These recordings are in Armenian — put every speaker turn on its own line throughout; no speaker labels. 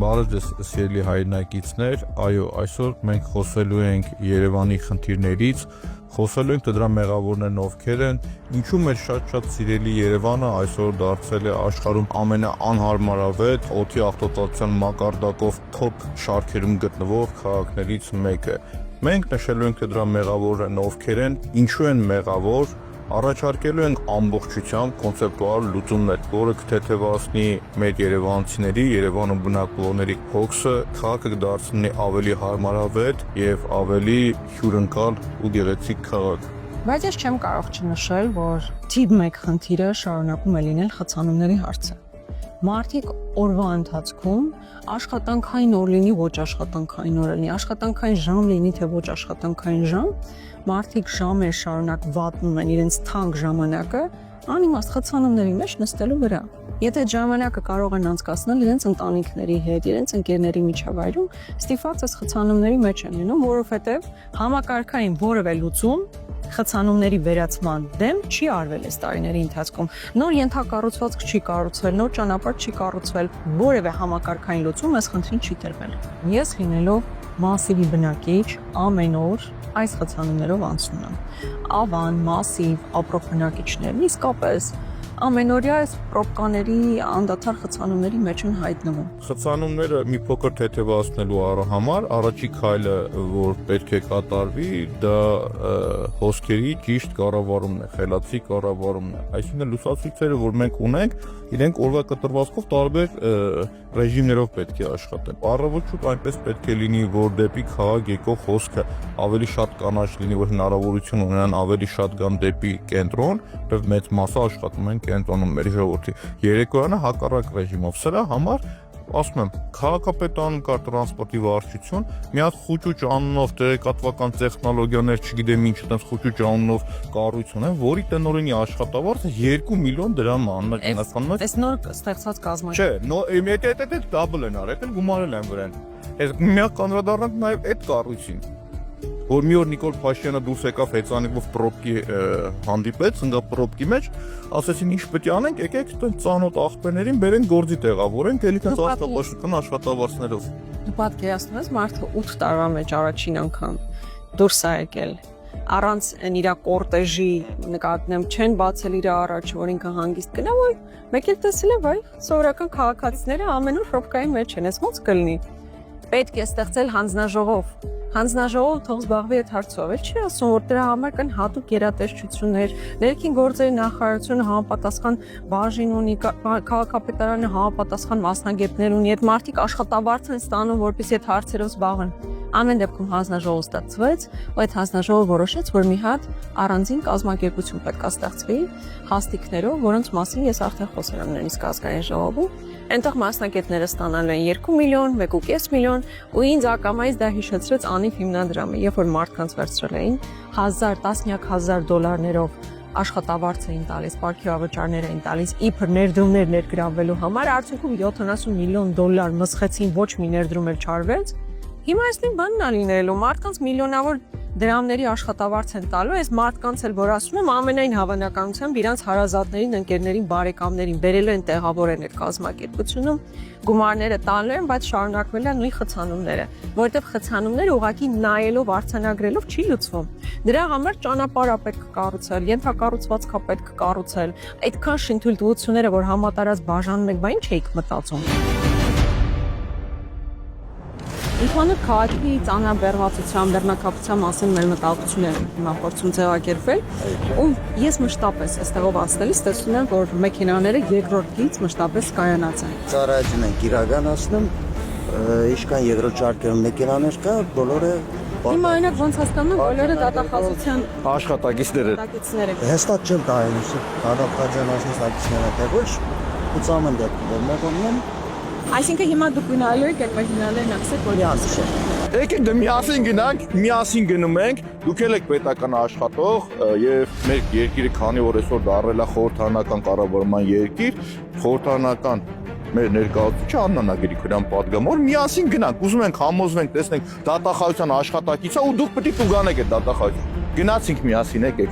Բարև ձեզ սիրելի հայրենակիցներ, այո, այսօր մենք խոսելու ենք Երևանի խնդիրներից, խոսելու ենք դրա մեղավորներն ովքեր են, ինչու մեր շատ սիրելի Երևանը այսօր դարձել է աշխարհում ամենաանհարմարավետ օդի աղտոտվածության մակարդակով top շարքերում գտնվող քաղաքներից մեկը։ Մենք նշելու ենք դրա մեղավորներն ովքեր են, ինչու են մեղավոր, առաջարկելու ենք ամբողջությամբ կոնցեպտուալ լուծումներ, որը կթեթևացնի մեր երևանցիների, Երևանում բնակվողների հոգսը, քաղաքը կդարձնի ավելի հարմարավետ եւ ավելի հյուրընկալ ու գեղեցիկ քաղաք։
Բայց ես չեմ կարող չնշել, որ թիվ 1 խնդիրը շարունակում է լինել խցանումների հարցը։ Մարդիկ օրվա ընթացքում աշխատանքային օր լինի, ոչ աշխատանքային օր լինի, աշխատանքային ժամ լինի, թե ոչ աշխատանքային ժամ, մարդիկ ժամեր շարունակ վատնում են իրենց թանկ ժամանակը անիմաստ խցանումների մեջ նստելու վրա։ Եթե ժամանակը կարող են անցկасնել իրենց ընտանիքների հետ, իրենց ընկերների միջավայրում, ստիպված ես խցանումների մեջ են լինում, որովհետև համակարգային որևէ լուծում խցանումների վերացման դեմ չի արվել այս տարիների ընթացքում։ Նոր ենթակառուցվածք չի կառուցվել, նոր ճանապարհ չի կառուցվել, որևէ համակարգային լուծում այս խնդրին չի տրվել։ Ես լինելով մասիվի բնակիչ ամեն օր այս խցանումներով անցնում եմ։ Ավան, մասիվ, ապրող բնակիչներն իսկապես ամենօրյա այս պրոբկաների անդադար խցանումների մեջ են հայտնվում։
Խցանումները մի փոքր թեթևացնելու համար առաջի քայլը, որ պետք է կատարվի, դա հոսքերի ճիշտ կառավարումն է, խելացի կառավարումն է։ Այսինքն լուսացույցերը, որ մենք ունենք, իրենք օրվա կտրվածքով տարբեր ռեժիմներով պետք է աշխատեն։ Առավոտ այնպես պետք է լինի, որ դեպի քաղաք եկող հոսքը ավելի շատ կանաչ լինի, որ հնարավորություն ունենան ավելի շատ գան դեպի կենտրոն, եւ մեծ մասը աշխատում են կենտրոնում մեր ժողովրդի։ Երեկոյանը հակառակ ռեժիմով։ Սրա համար ասում եմ, քաղաքապետարանում կա տրանսպորտի վարչություն, մի հատ խուճուճ անունով տեղեկատվական տեխնոլոգիաներ, չգիտեմ ինչ, այդպես խուճուճ անունով կառույցություն է, որի տնօրենի աշխատավարձը 2 միլիոն դրամ է աննախադեպ։
Այս նոր ստեղծված կազմը։
Չէ, դա դաբլ են արել, գումարել են վրան։ Այս մի հատ կանդրադառնանք նաև այդ կառույցին, որ մի օր Նիկոլ Փաշինյանը դուրս եկավ հեծանիկով պրոբկի հանդիպեց, ընկավ պրոբկի մեջ, ասեցին ինչ պետք է անենք, եկեք ծանոթ աղբերներին բերենք գործի տեղավորենք, էլի կան աշխատապաշտական աշխատավարձներով։
Դու պատկերացնում ես մարդը 8 տարվա մեջ առաջին անգամ դուրս է եկել առանց իր կորտեժի նկատնեմ չեն բացել իր առաջ, որ ինքը հանգիստ գնա, որ մեկ էլ տեսել է, վայ, սովորական քաղաքացիները ամեն օր պրոբկայի մեջ են, ես ո՞նց կլինի։ Պետք է ստեղծել հանձնաժողով։ Հանձնաժողովը թող զբաղվի այդ հարցով, էլ չի ասում, որ դրա համար կան հատուկ գերատեսչություններ, ներքին գործերի նախարարությունը համապատասխան բաժին ունի, քաղաքապետարանը համապատասխան մասնագետներ ունի, այդ մարդիկ աշխատավարձ են ստանում, որպեսզի այդ հարցերով զբաղվեն։ Ամեն դեպքում հանձնաժողով ստացվեց, ու այդ հանձնաժողովը որոշեց, որ մի հատ առանձին կազմակերպություն պետք է ստեղծվի հաստիկներով, որոնց մասին ես արդեն խոսել եմ նույնիսկ ազգային ժողովում։ Այնտեղ մասնագետները ստանալու են 2 միլիոն, 1.5 միլիոն, ու ինձ ակամայից դա հիշեցրեց Անիվ հիմնադրամը, երբ որ մարդկանց վերցրել էին 1000 դոլարներով աշխատավարձ էին տալիս, պարգևավճարներ էին տալիս, իբր ներդրումներ ներգրավելու համար, արդյունքում 70 միլիոն դոլար մսխեցին, ոչ մի ներդրում էլ չարվեց։ Հիմա այս բանն է լինելու, մարդկանց միլիոնավոր դրամների աշխատավարձ են տալու, այս մարդկանց էլ որ ասում եմ ամենայն հավանականությամբ իրանց հարազատներին, ընկերներին, բարեկամներին բերելու են տեղավորեն այդ կազմակերպությունում, գումարները տալու են, բայց շարունակվել են նույն խցանումները, որովհետև խցանումները ուղղակի նայելով, արձանագրելով չի լուծվում։ Դրա համար ճանապարհ է պետք կառուցել, ենթակառուցվածք է պետք կառուցել, այդքան շինթույլտվությունները, որ համատարած բաժանում եք, բա ինչ եք մտածում։ Ինքնանոց քաղաքի ծանրաբեռնվածության, բեռնակապության մասին մեր մտահոգությունները հիմա փորձում ձևակերպել, ու ես մշտապես այստեղով անցնելիս տեսնում եմ, որ մեքենաները երկրորդ գիծ մշտապես կայանած են։
Ծառայություն ենք իրականացնում, ինչքան երկրորդ շարքերում մեքենաներ կա, բոլորը
Հիմա այնակ ոնց հասկանում բոլորը դատախազության
աշխատակիցներ
են։
հստակ չեմ տայնում, դատախազության աշխատակիցները թե ոչ, ու ծամեն դեպքում մեկոնն
Այսինքն հիմա դուք գնալու եք այդ մեքենաներն ասեք, որ
միասին։
Եկեք դե միասին գնանք, միասին գնում ենք, դուք եք պետական աշխատող եւ մեր երկիրը քանի որ այսօր դառել է խորհրդարանական կառավարման երկիր, խորհրդարանական մեր ներկայացուցիչը Աննա Գրիգորյան պատգամավոր միասին գնանք, ուզում ենք համոզվենք, տեսնենք դատախազության աշխատակիցը ու դուք պետք է տուգանեք այդ դատախազությունը։ Գնացինք միասին եկեք։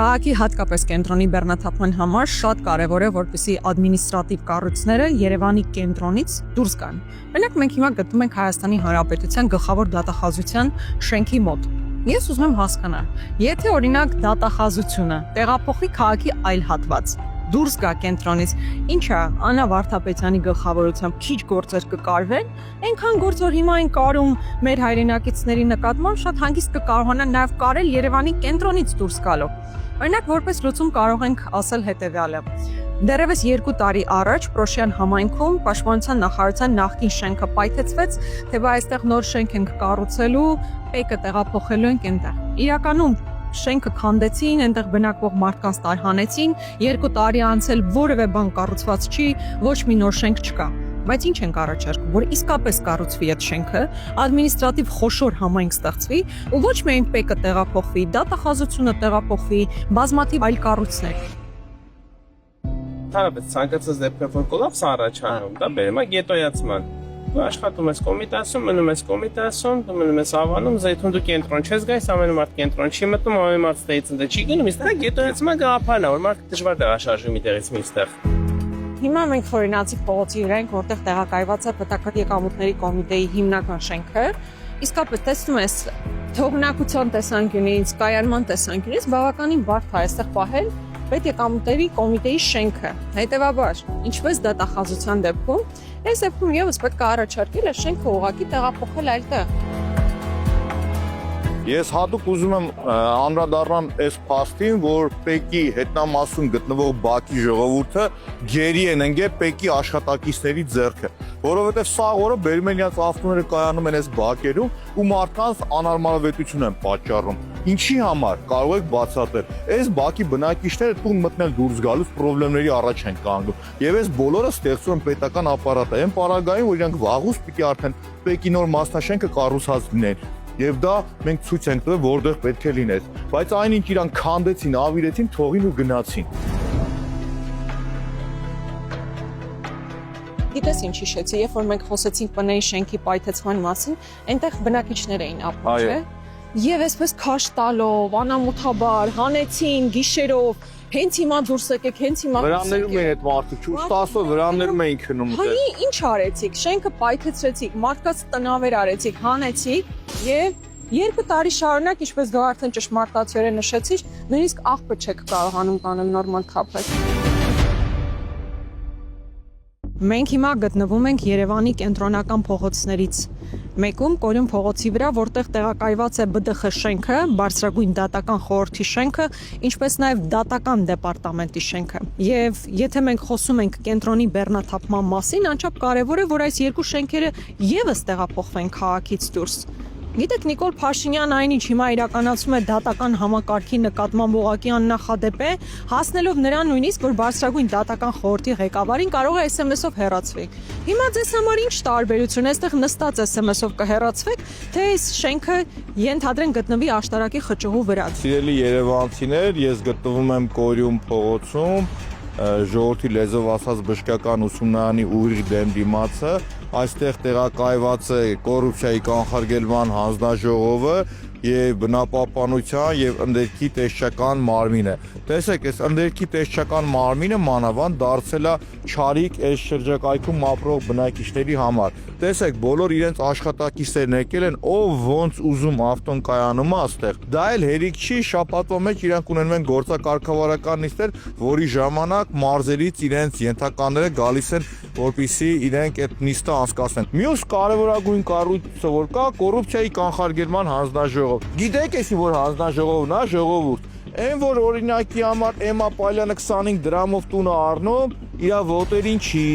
Քաղաքի հատկապես կենտրոնի բեռնաթափման համար շատ կարևոր է, որպեսզի ադմինիստրատիվ կառույցները Երևանի կենտրոնից դուրս գան։ Օրինակ մենք հիմա գտնվում ենք Հայաստանի Հանրապետության գլխավոր դատախազության շենքի մոտ։ Ես ուզում եմ հասկանալ, եթե օրինակ դատախազությունը տեղափոխվի քաղաքի այլ հատված, դուրս գա կենտրոնից, ինչա Աննա Վարդապետյանի գլխավորությամբ քիչ գործեր կկարվեն, այնքան գործ որ հիմա են կարում մեր հայրենակիցների նկատմամբ շատ հանգիստ կկարողանան նաև կարել Երևանի կենտրոնից դուրս գալով։ Օրինակ որպես լուծում կարող ենք ասել հետևյալը. Դեռևս 2 տարի առաջ Պրոշյան համայնքում Պաշտպանության նախարարության նախկին շենքը պայթեցվեց, թե բա այստեղ նոր շենք ենք կառուցելու, պեկը տեղափոխելու ենք այնտեղ։ Իրականում շենքը քանդեցին, այնտեղ բնակվող մարդկանց տարհանեցին, 2 տարի անցել որևէ բան կառուցված չի, ոչ մի նոր շենք չկա։ Բայց ինչ ենք առաջարկում, որ իսկապես կառուցվի այդ շենքը, ադմինիստրատիվ խոշոր համայնք ստեղծվի, ու ոչ միայն պեկը տեղափոխվի, դատախազությունը տեղափոխվի, բազմաթիվ այլ կառույցներ։
Հարաբերս ցանկացած դեպքում որ կոլապս առաջանում, դա բերում է գետոյացման։ Դու աշխատում ես կոմիտասում, մնում ես կոմիտասում, դու մնում ես Ավանում, Զեյթուն դու կենտրոն չես գայս, ամեն մարդ կենտրոն չի մտնում, ամեն մարդ ստեյցն դե չի գնում, իսկ դա գետոյացման գաղափարն է, որ մարդ դժվար տեղաշարժի մի տեղից մյուստեղ։
Հիմա մենք Խորենացի փողոցի վրա ենք, որտեղ տեղակայված է Պետական եկամուտների կոմիտեի հիմնական շենքը։ Իսկապես տեսնում ես թողունակության տեսանկյունից, կայանման տեսանկյունից բավականին բարդ է այստեղ պահել Պետեկամուտների կոմիտեի շենքը։ Հետևաբար, ինչպես դատախազության դեպքում, այս դեպքում եւս պետք է առաջարկել է շենքը ուղղակի տեղափոխել այլտեղ։
Ես հատուկ ուզում եմ անդրադառնամ այս փաստին, որ Պեկի հետնամասում գտնվող Բաքվի ժողովուրդը գերի են ընկել Պեկի աշխատակիցների ձեռքը, որովհետև սաղ օրը բերում են իրենց ավտոները կայանում են այս բակերում ու մարդկանց անհարմարավետություն են պատճառում։ Ինչի համար կարող եք բացատրել։ Այս բակի բնակիչները տուն մտնել դուրս գալուց խնդիրների առաջ են կանգնում։ Եվ այս բոլորը ստեղծում են պետական ապարատը, այն պարագային, որ իրանք վաղուց պիտի արդեն Պեկի նոր մասնաշենքը կառուցած լինեն։ Եվ դա մենք ցույց ենք տվել, որտեղ պետք է լիներ, բայց այնինչ իրանք քանդեցին, ավիրեցին, թողին ու գնացին։
Գիտես ինչ հիշեցի, երբ որ մենք խոսեցինք Պնեի շենքի պայթեցման մասին, այնտեղ բնակիչներ էին ապրում, չէ՞։ Եվ այսպես քաշ տալով, անամոթաբար, հանեցին գիշերով, հենց հիմա դուրս եկեք, հենց հիմա
Վրաններում են այդ մարդիկ, չուշ տասով վրաններում էին քնում։
Հայ, ինչ արեցիք, շենքը պայթեցրեցիք, մարդկանց տնավեր արեցիք, հանեցիք եւ 2 տարի շարունակ, ինչպես դու արդեն ճշմարտացիորեն նշեցիր, նույնիսկ աղբը չեք կարողանում կանել նորմալ թափել։ Մենք հիմա գտնվում ենք Երևանի կենտրոնական փողոցներից մեկում, Կորյուն փողոցի վրա, որտեղ տեղակայված է ԲԴԽ շենքը, բարձրագույն դատական խորհրդի շենքը, ինչպես նաև դատական դեպարտամենտի շենքը։ Եվ եթե մենք խոսում ենք կենտրոնի բեռնաթափման մասին, անչափ կարևոր է, որ այս երկու շենքերը եւս տեղափոխվեն քաղաքից դուրս։ Գիտեք, Նիկոլ Փաշինյանը այնինչ հիմա իրականացում է դատական համակարգի նկատմամբ ուղղակի աննախադեպ է, հասնելով նրան նույնիսկ, որ բարձրագույն դատական խորհրդի ղեկավարին կարող է SMS-ով հեռացվի։ Հիմա ձեզ համար ինչ տարբերություն է, այստեղ նստած SMS-ով կհեռացվեք, թե այս շենքը ենթադրեն գտնվի աշտարակի խճուղու վրա։
Սիրելի երևանցիներ, ես գտնվում եմ Կորյուն փողոցում, ժողովրդի լեզվով ասած բժշկական ուսումնարանի ուղիղ դեմ դիմացը, այստեղ տեղակայված է կոռուպցիայի կանխարգելման հանձնաժողովը եւ բնապահպանության եւ ընդերքի տեսչական մարմինը։ Տեսեք, այս ընդերքի տեսչական մարմինը մանավանդ դարձել է չարիք այս շրջակայքում ապրող բնակիչների համար։ Տեսեք, բոլոր իրենց աշխատակիցներն եկել են, ով ոնց ուզում ավտոն կայանում է այստեղ։ Դա էլ հերիք չի, շաբաթվա մեջ իրանք ունենում են գործակարգավարական նիստեր, որի ժամանակ մարզերից իրենց ենթականները գալիս են, որպեսզի իրենք այդ նիստը անցկացնեն։ Մյուս կարևորագույն կառույցը որ կա, կոռուպցիայի կանխարգելման հանձնաժողով։ Գիտեք էսի որ հանձնաժողովն է, ժողովուրդ։ Այն որ օրինակի համար Էմա Պալյանը 25 դրամով տունը առնում, իր ոտերին չի։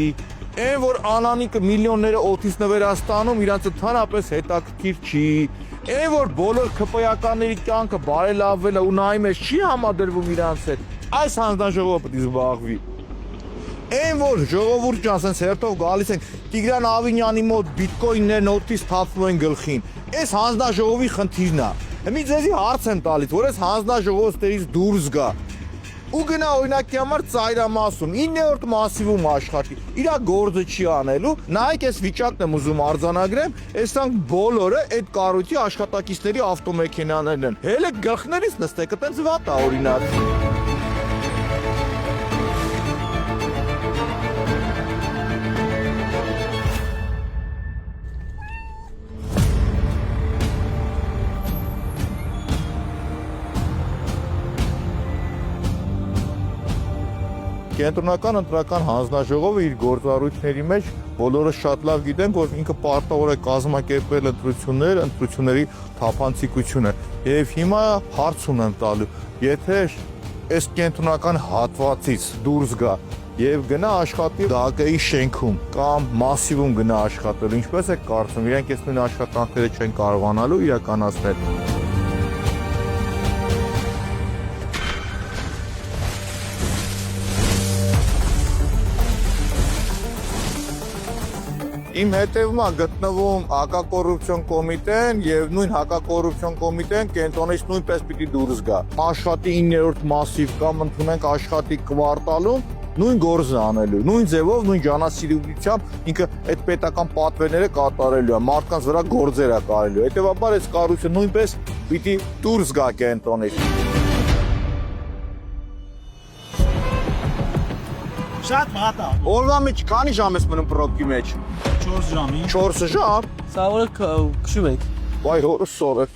Այն որ Անանիկը միլիոնները օթից նվերաստանում, իրանց ընդհանրապես հետաքրքիր չի։ Այն որ բոլոր ԿՊ-ականների կյանքը բարելավելը ու նայում ես չի համադրվում իրանց հետ, այս հանձնաժողովը պետք է զբաղվի։ Այն որ ժողովուրդ ջան, ասենց հերթով գալիս են Տիգրան Ավինյանի մոտ բիտկոյններն օթից թափվում են գլխին, այս հանձնաժողովի խնդիրն է։ Մի ձեզի հարց եմ տալիս, որ այս հանձնաժողովներից դուրս գա։ ու գնա օրինակի համար ծայրամասում 9-րդ մասիվում աշխատի, իր գործը չի անելու, նայեք այս վիճակն եմ ուզում արձանագրեմ, այսանք բոլորը այդ կառույցի աշխատակիցների ավտոմեքենաներն են, հելը գլխներից նստեք, այտենց վատ է օրինակ։ Կենտրոնական ընտրական հանձնաժողովը իր գործառույթների մեջ բոլորը շատ լավ գիտեն, որ ինքը պարտավոր է կազմակերպել ընտրությունների թափանցիկությունը։ Եվ հիմա հարց ունեմ տալու, եթե այս կենտրոնական հատվածից դուրս գա եւ գնա աշխատի ԴԱԿ-ի շենքում կամ մասիվում գնա աշխատել, ինչպես է կարծում, իրենք այս նույն աշխատանքները չեն կարողանալու իրականացնել։ Իմ հետևում է գտնվում հակակոռուպցիոն կոմիտեն եւ նույն հակակոռուպցիոն կոմիտեն կենտրոնից նույնպես պիտի դուրս գա։ Աշխատի 9-րդ մասիվ կամ ընդունենք աշխատի կվարտալում նույն գործը անելու, նույն ձևով, նույն ջանասիրությունությամբ ինքը այդ պետական պատվերները կատարելու է, մարդկանց վրա գործեր է կարելու։ Հետևաբար այս կառույցը նույնպես պիտի դուրս գա կենտրոնից։
Շատ վատ է։
Օրվա մեջ քանի ժամ ես մնում պրոբկի մեջ։
4 ժամի։
4 ժամ։
Սա որը քշում եք։
Վայ հորս սոր է։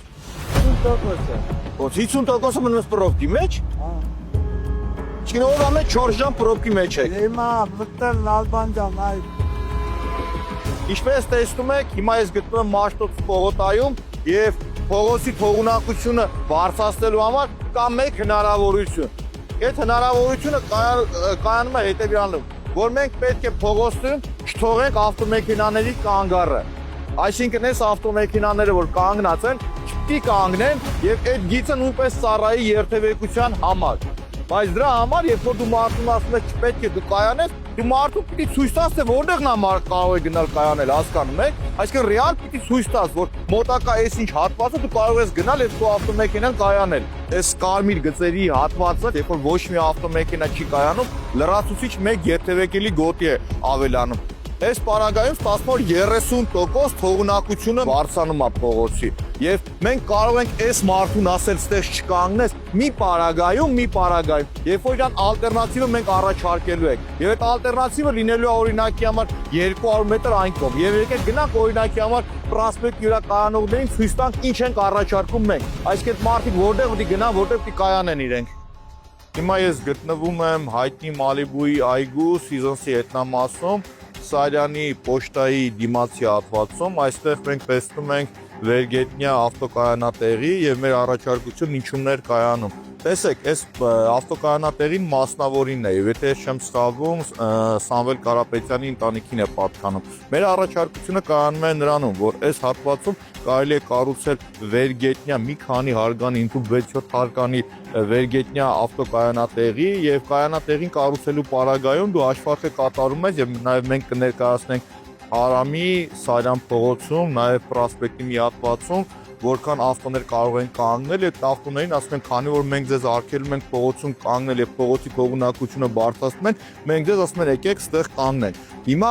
50%-ը։
Ո՞ց 50%-ը մնում ես պրոբկի մեջ։ Չկին օրվա մեջ 4 ժամ պրոբկի մեջ եք։
Հիմա վտել Լալբան ջան, այ
Ինչպես տեսնում եք, հիմա ես գտնվում եմ Մաշտոց պողոտայում եւ փողոցի թողունակությունը բարձրացնելու համար կա մեկ հնարավորություն։ Այդ հնարավորությունը կայանում է հետևյալում, որ մենք պետք է փողոցում չթողենք ավտոմեքենաների կանգառը։ Այսինքն այս ավտոմեքենաները, որ կանգնած են, չպիտի կանգնեն եւ այդ գիծը նույնպես ծառայի երթևեկության համար։ Բայց դրա համար, երբ որ դու մարդուն ասում ես չպետք է դու կայանես, դու մարդուն պիտի ցույց տաս, թե որտեղ նա կարող է գնալ կայանել, հասկանում եք։ Այսինքն ռեալ պիտի ցույց տաս, որ մոտակա այս ինչ հատվածը դու կարող ես գնալ եւ քո ավտոմեքենան կայանել։ Այս կարմիր գծերի հատվածը, երբ որ ոչ մի ավտոմեքենա չի կայանում, լրացուցիչ մեկ երթևեկելի գոտի է ավելանում։ Այս պարագայում ստացվում որ 30% թողունակությունը բարձրանում է փողոցի։ Եվ մենք կարող ենք այս մարդուն ասել, ստեղ չկանգնես, մի պարագայում։ Երբ որ իրան ալտերնատիվը մենք առաջարկելու ենք։ Եվ այդ ալտերնատիվը լինելու է օրինակի համար 200 մետր այն կողմ։ Եվ եկեք գնանք օրինակի համար պրոսպեկտ հյուրակայանողներին ցույց տանք ինչ ենք առաջարկում մենք։ Այսինքն մարդիկ որտեղ պիտի գնան, որտեղ պիտի կայանեն իրենք։ Հիմա ես գտնվում եմ հայտնի Մալիբուի այգու Սիզոնսի ետնամասում, Սարյանի պոչտայի դիմացի հատվածում, այստեղ մենք տեսնում ենք վերգետնյա ավտոկայանատեղի եւ մեր առաջարկություն ինչումներ կայանում։ Տեսեք, այս ավտոկայանատեղին մասնավորինն է, եւ եթե ես չեմ սխալվում, Սամվել Կարապետյանի ընտանիքին է պատկանում։ Մեր առաջարկությունը կայանում է նրանում, որ այս հատվածում կարելի է կառուցել վերգետնյա մի քանի հարգանի, ինքու 6-7 հարգանի վերգետնյա ավտոկայանատեղի եւ կայանատեղին կառուցելու պարագայում դու աշխարհը կատարում ես եւ նաեւ մենք կներկայացնենք Արամի Սարյան փողոցում, նաեւ պրոսպեկտի մի հատվածում, որքան ավտոներ կարող են կանգնել, այդ ավտոներին ասում են, քանի որ մենք ձեզ արգելում ենք փողոցում կանգնել եւ փողոցի թողունակությունը բարձրացնում են, մենք ձեզ ասում ենք եկեք ստեղ կանգնենք։ Հիմա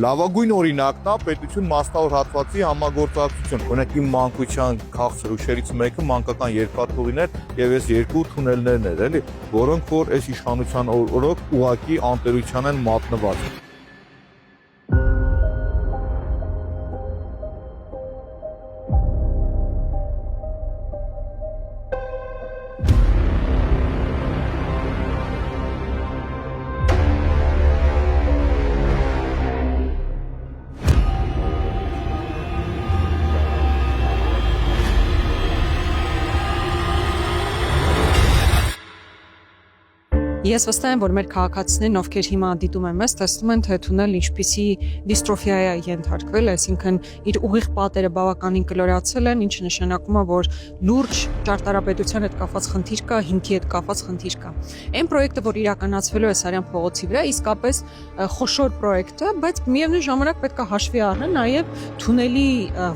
լավագույն օրինակն է պետություն մասնավոր հատվածի համագործակցություն։ Օրինակ իմ մանկության քաղցր ուշերից մեկը մանկական երկաթուղին էր եւ այս երկու թունելներն էր, էլի, որոնք որ այս իշխանության օրոք ուղակի անտերության են մատնված։
Ես վստահ եմ, որ մեր քաղաքացիներն, ովքեր հիմա դիտում են մեզ, տեսնում են, թե թունել ինչպիսի դիստրոֆիա է ենթարկվել, այսինքն իր ուղիղ պատերը բավականին կլորացել են, ինչը նշանակում է, որ լուրջ ճարտարապետության հետ կապված խնդիր կա, հիմքի հետ կապված խնդիր կա։ Այն պրոյեկտը, որ իրականացվելու է Սարյան փողոցի վրա, իսկապես խոշոր պրոյեկտ է, բայց միևնույն ժամանակ պետք է հաշվի առնել նաև թունելի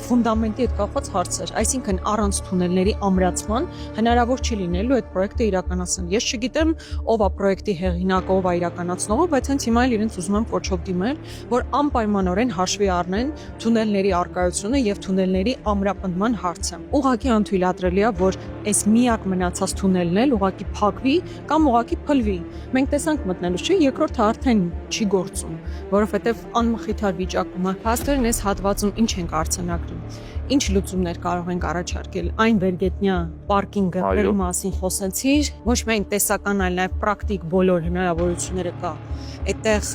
ֆունդամենտի հետ կապված հարցեր, այսինքն առանց թունելների ամրացման հնարավոր չի լինելու այդ պրոյեկտը իրականացնել։ Ես չգիտեմ ով է պրոյեկտի հեղինակը, ով է իրականացնողը, բայց հենց հիմա էլ իրենց ուզում եմ փորձով դիմել, որ անպայմանորեն հաշվի առնեն թունելների առկայությունը եւ թունելների ամրապնդման հարցը։ Ուղղակի անթույլատրելի է, որ այս միակ մնացած թունելն էլ ուղղակի փակվի կամ ուղղակի փլվի։ Մենք տեսանք մտնելու չի, երկրորդը արդեն չի գործում, որովհետեւ անմխիթար վիճակում է։ Հաստորեն այս հատվածում ինչ ենք արձանագրում։ Ինչ լուծումներ կարող ենք առաջարկել այն վերգետնյա պարկինգը բերու մասին խոսեցիր, ոչ միայն տեսական, այլ նաև պրակտիկ բոլոր հնարավորությունները կա։ Այդտեղ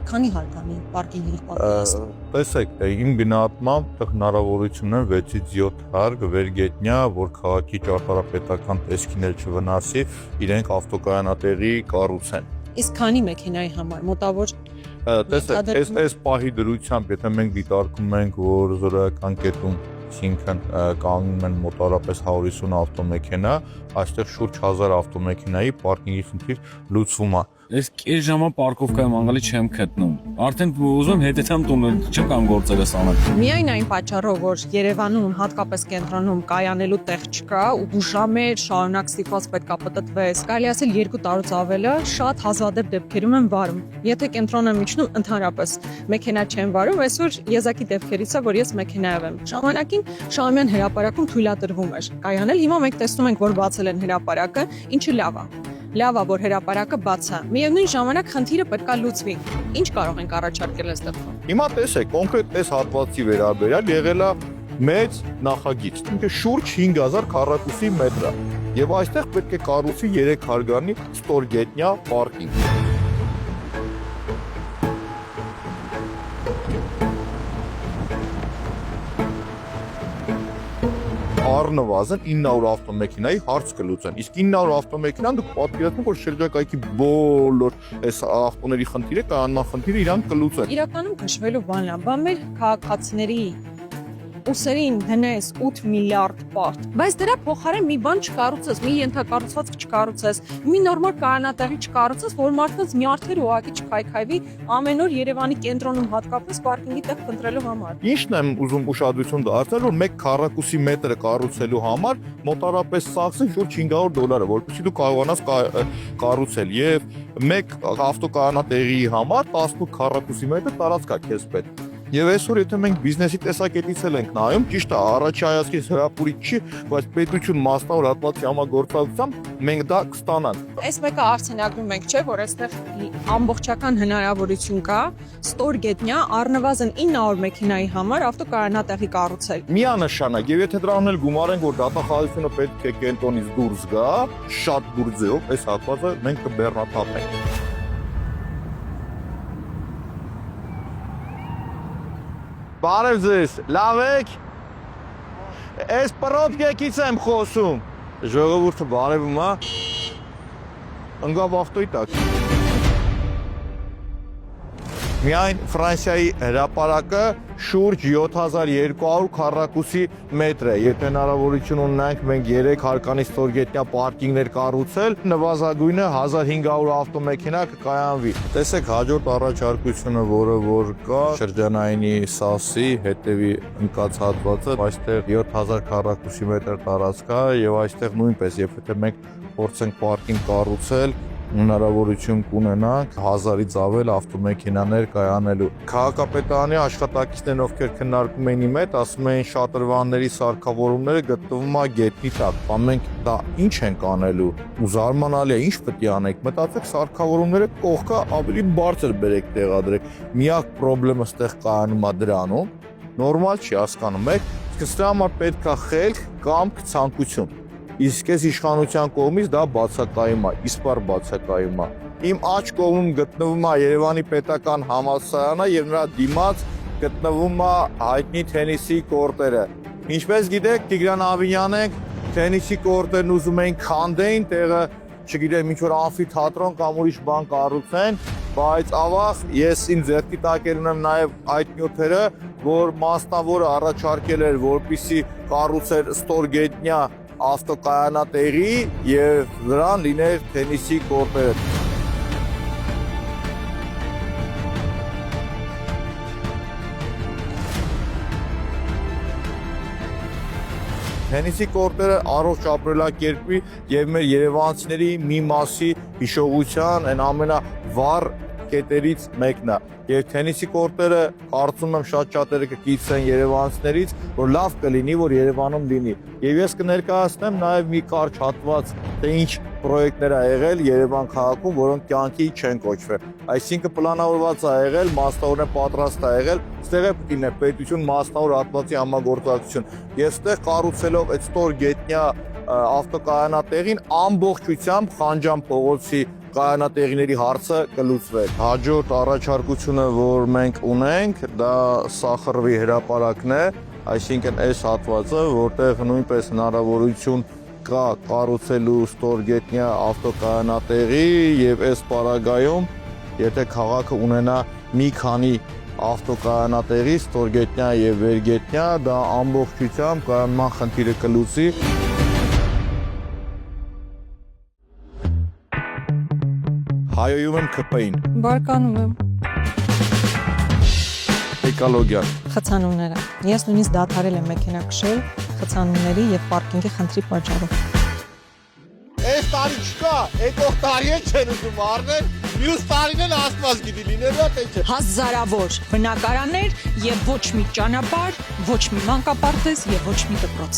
քանի հարկանի պարկինգի պատասխան։
Տեսեք, իմ գնահատմամբ հնարավորությունն 6-ից 7 հարկ վերգետնյա, որ քաղաքի ճարտարապետական տեսքին էլ չվնասի, իրենք ավտոկայանատեղի կառուցեն։
Իսկ քանի մեքենայի համար մոտավոր
տեսեք, այս պահի դրությամբ, եթե մենք դիտարկում ենք, որ զորական կետում այսինքն կանգնում են մոտավորապես 150 ավտոմեքենա, այստեղ շուրջ 1000 ավտոմեքենայի պարկինգի խնդիր լուծվում է։
Ես կես ժամա պարկովկայում անգալի չեմ գտնում։ Արդեն ուզում հետեթամ տունը չկան գործերս անել։
Միայն այն պատճառով, որ Երևանում հատկապես կենտրոնում կայանելու տեղ չկա ու ժամեր շարունակ ստիպված պետք է պատտվես, կարելի ասել 2 տարուց ավելը շատ հազվադեպ դեպքերում են վարում։ Եթե կենտրոն եմ իջնում, ընդհանրապես մեքենա չեմ վարում, այսօր եզակի դեպքերից է, որ ես մեքենայով եմ։ Ժամանակին Շահումյան հրապարակում թույլատրվում էր կայանել, հիմա մենք տեսնում ենք, որ բացել են հրապարակը, ինչը լավ է։ Լավ է, որ հրապարակը բաց է։ Միևնույն ժամանակ խնդիրը պետք է լուծվի։ Ինչ կարող ենք առաջարկել այս դեպքում։
Հիմա տեսեք, կոնկրետ այս հատվածի վերաբերյալ եղել է մեծ նախագիծ, ինքը շուրջ 5000 քառակուսի մետր է։ Եվ այստեղ պետք է կառուցի 3 հարկանի ստորգետնյա պարկինգ։ Առնվազն 900 ավտոմեքենայի հարց կլուծեն։ Իսկ 900 ավտոմեքենան դուք պատկերացնեք, որ շրջակայքի բոլոր այս ավտոների խնդիրը, կայանման խնդիրը իրանք կլուծեն։
Իրականում քշվելու բանն է, բան մեր քաղաքացիների ուսերին դնես 8 միլիարդ պարտ, բայց դրա փոխարեն մի բան չկառուցես, մի ենթակառուցվածք չկառուցես, մի նորմալ կայանատեղի չկառուցես, որ մարդկանց նյարդերը ուղղակի չքայքայվի ամեն օր Երևանի կենտրոնում հատկապես պարկինգի տեղ փնտրելու համար։
Ինչն եմ ուզում ուշադրություն դարձնել, որ 1 քառակուսի մետրը կառուցելու համար մոտարապես ծախսը շուրջ $500, որպեսզի դու կարողանաս կառուցել եւ 1 ավտոկայանատեղի համար 18 քառակուսի մետր տարածք է քեզ պետք։ Եվ այսօր եթե մենք բիզնեսի տեսակետից ենք նայում, ճիշտ է, առաջի հայացքից հրապուրիչ չի, բայց պետություն մասնավոր հատվածի համագործակցությամբ մենք դա կստանանք։
Այս մեկը արցանագրում ենք, չէ, որ այստեղ ամբողջական հնարավորություն կա ստորգետնյա առնվազն 900 մեքենայի համար ավտոկայանատեղի կառուցել։
Միանշանակ, եւ եթե դրանն էլ գումարենք, որ դատախազությունը պետք է կենտրոնից դուրս գա, շատ դուրսեով այս հատվածը մենք կբեռնաթափենք։ Բարև ձեզ, լավ եք։ Այս պրոբկեքից եմ խոսում։ Ժողովուրդը բարևում է։ Ընկավ ավտոյի տակ։ Միայն Ֆրանսիայի հրապարակը շուրջ 7200 քառակուսի մետր է։ Եթե հնարավորություն ունենանք մենք 3 հարկանի ստորգետնյա պարկինգներ կառուցել, նվազագույնը 1500 ավտոմեքենա կկայանվի։ Տեսեք հաջորդ առաջարկությունը, որը որ կա, շրջանայինի սասի հետևի ընկած հատվածը, այստեղ 7000 քառակուսի մետր տարածք է եւ այստեղ նույնպես, եթե մենք փորձենք պարկինգ կառուցել, հնարավորություն կունենանք 1000-ից ավել ավտոմեքենաներ կայանելու։ Քաղաքապետարանի աշխատակիցներն ովքեր քննարկում էին իմ հետ, ասում էին շատրվանների սարքավորումները գտնվում է գետնի տակ։ Բա մենք դա ինչ ենք անելու։ Ու զարմանալի է, ինչ պետք է անենք։ Մտածեք սարքավորումները կողքը ավելի բարձր բերեք տեղադրեք։ Միակ խնդրեմը ստեղ կայանում է դրանում։ Նորմալ չի, հասկանում եք։ Իսկ սրա համար պետք է խելք կամ ցանկություն։ Իսկ այս իշխանության կողմից դա բացակայում է, իսպար բացակայում է։ Իմ աջ կողմում գտնվում է Երևանի պետական համալսարանը եւ նրա դիմաց գտնվում է հայտնի թենիսի կորտերը։ Ինչպես գիտեք, Տիգրան Ավինյանը թենիսի կորտերն ուզում էին քանդեին, տեղը չգիտեմ, ինչ որ ամֆիթատրոն կամ ուրիշ բան կառուցեն, բայց ավաղ ես ինձ ձեռքի տակ ունեմ նաև այդ նյութերը, որ մասնավորը առաջարկել էր, որպիսի կառուցեր ստորգետնյա ավտոկայանատեղի եւ նրան լիներ թենիսի կորտերը։ Թենիսի կորտերը առողջ ապրելակերպի եւ մեր երևանցիների մի մասի հիշողության այն ամենավառ կետերից մեկն է։ Եվ թենիսի կորտերը կարծում եմ շատ շատերը կկիցեն երևանցիներից, որ լավ կլինի, որ Երևանում լինի։ Եվ ես կներկայացնեմ նաև մի կարճ հատված, թե ինչ պրոյեկտներ ա եղել Երևան քաղաքում, որոնք կյանքի չեն կոչվել։ Այսինքն պլանավորված ա եղել, մասնավորորեն պատրաստ ա եղել, ստեղ է պետք է պետություն մասնավոր հատվածի համագործակցություն։ Եվ ստեղ կառուցելով այդ ստոր գետնյա ավտոկայանատեղին ամբողջությամբ Խանջան փողոցի կայանատեղիների հարցը կլուծվեր։ Հաջորդ առաջարկությունը, որ մենք ունենք, դա Սախարվի հրապարակն է, այսինքն այս հատվածը, որտեղ նույնպես հնարավորություն կա կառուցելու ստորգետնյա ավտոկայանատեղի եւ այս պարագայում, եթե քաղաքը ունենա մի քանի ավտոկայանատեղի, ստորգետնյա եւ վերգետնյա, դա ամբողջությամբ կայանման խնդիրը կլուծի։ Հայոյում եմ ԿՊ-ին։
Բարկանում եմ
Էկոլոգիա։
խցանումները։ Ես նույնիսկ դադարել եմ մեքենա քշել խցանումների եւ պարկինգի խնդրի պատճառով։
Այս տարի չկա, եկող տարի են չեն ուզում առնել, մյուս տարին են աստված գիտի լինելու է թե չէ։
Հազարավոր բնակարաններ եւ ոչ մի ճանապարհ, ոչ մի մանկապարտեզ եւ ոչ մի դպրոց։